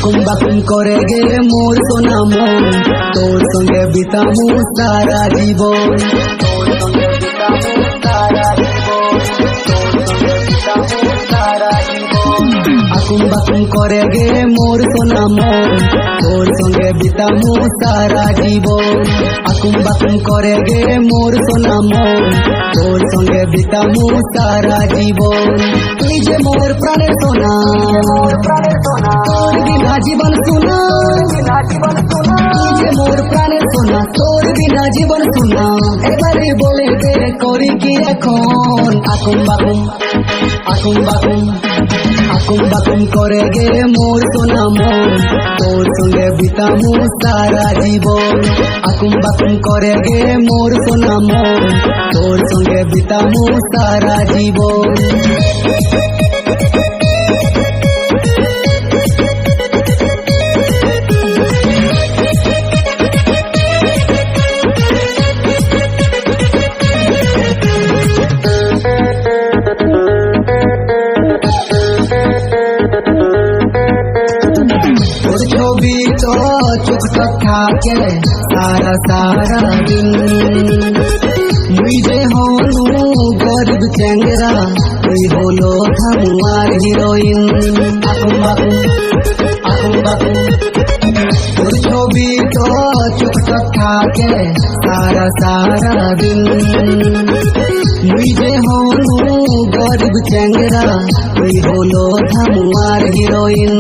আকুম বাকুম করে গে মোর সোনা মন, তোর সঙ্গে বিতামু সারা জীবন, তোর সঙ্গে বিতামু সারা জীবন, তোর সঙ্গে বিতামু সারা জীবন। আকুম বাকুম করে গে মোর সোনা মন, তোর সঙ্গে বিতামু সারা জীবন। আকুম বাকুম করে গে মোর সোনা মন, তোর সঙ্গে বিতামু সারা জীবন। তুই যে মোর প্রাণের সোনা, মোর প্রাণের সোনা, তোর বিনা জীবন সোনা, বিনা জীবন সোনা। তুই যে মোর প্রাণের সোনা, তোর বিনা জীবন সোনা। এবারে বলে দে করি কি এখন। আকুম বাকুম, আকুম বাকুম, আকুম বাকুম করে গে মোর সোনা মন, তোর সঙ্গে বিতামু সারা জীবন। আকুম বাকুম করে গে মোর সোনা মন, তোর সঙ্গে বিতামু সারা জীবন। তোর ছবি তো চোখটা থাকে সারা সারা দিন। মুই যে হনু গরিব চ্যাংরা, তুই হলো থামুয়ার হিরোইন। আকুম বাকুম, আকুম বাকুম, তোর ছবি তো চোখটা থাকে সারা সারা দিন। মুই যে হনু গরিব চ্যাংরা, তুই হলো থামুয়ার হিরোইন।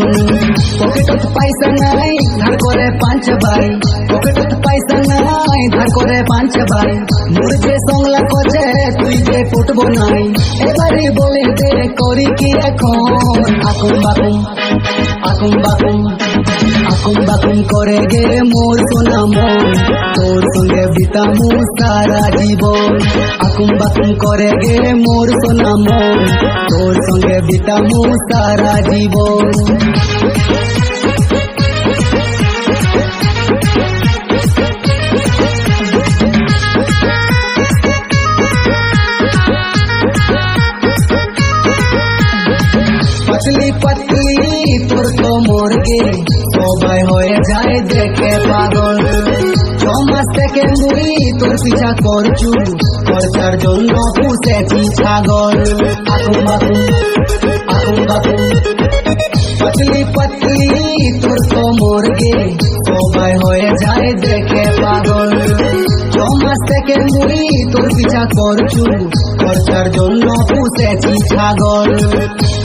পকেটত পয়সা নাই ধার করে 5 ভাই, পকেটত পয়সা নাই ধার করে 5 ভাই। মোর যে সংলা করছে তুই যে ফুটবো নাই। এবারে বলে দে করি কি এখন। আকুম বাকুম, আকুম বাকুম, আকুম বাকুম করে গে মোর সোনা মন, তোর সঙ্গে বিতামু সারা জীবন। আকুম বাকুম করে গে মোর সোনা মন, তোর সঙ্গে বিতামু সারা জীবন। पतली पतली তোর কোমর গে সবাই হয়ে যায় দেখে পাগল। 6 মাস থেকে মুই তোর পিছা করছু, খরচার জন্য পুষেছি ছাগল। আকুম বাকুম, আকুম বাকুম, পতলি পতলি তোর কোমর গে সবাই হয়ে যায় দেখে পাগল। 6 মাস থেকে মুই তোর পিছা করছু, খরচার জন্য পুষেছি ছাগল।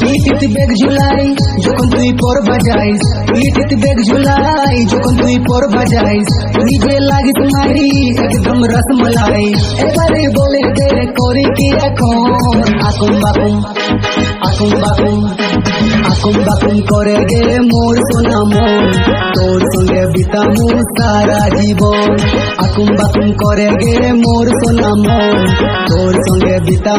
পিঠিত বেগ ঝুলাই যখন তুই পরবা যাইস, পিঠিত বেগ ঝুলাই যখন তুই পরবা যাইস। তুই যে লাগিস মারি একদম রসমলাই। এবারে বলে দে করি কি এখন। আকুম বাকুম, আকুম বাকুম, আকুম বাকুম করে গে মোর সোনা মন, তোর সঙ্গে বিতামু সারা জীবন। আকুম বাকুম করে গে মোর সোনা মন, তোর সঙ্গে বিতামু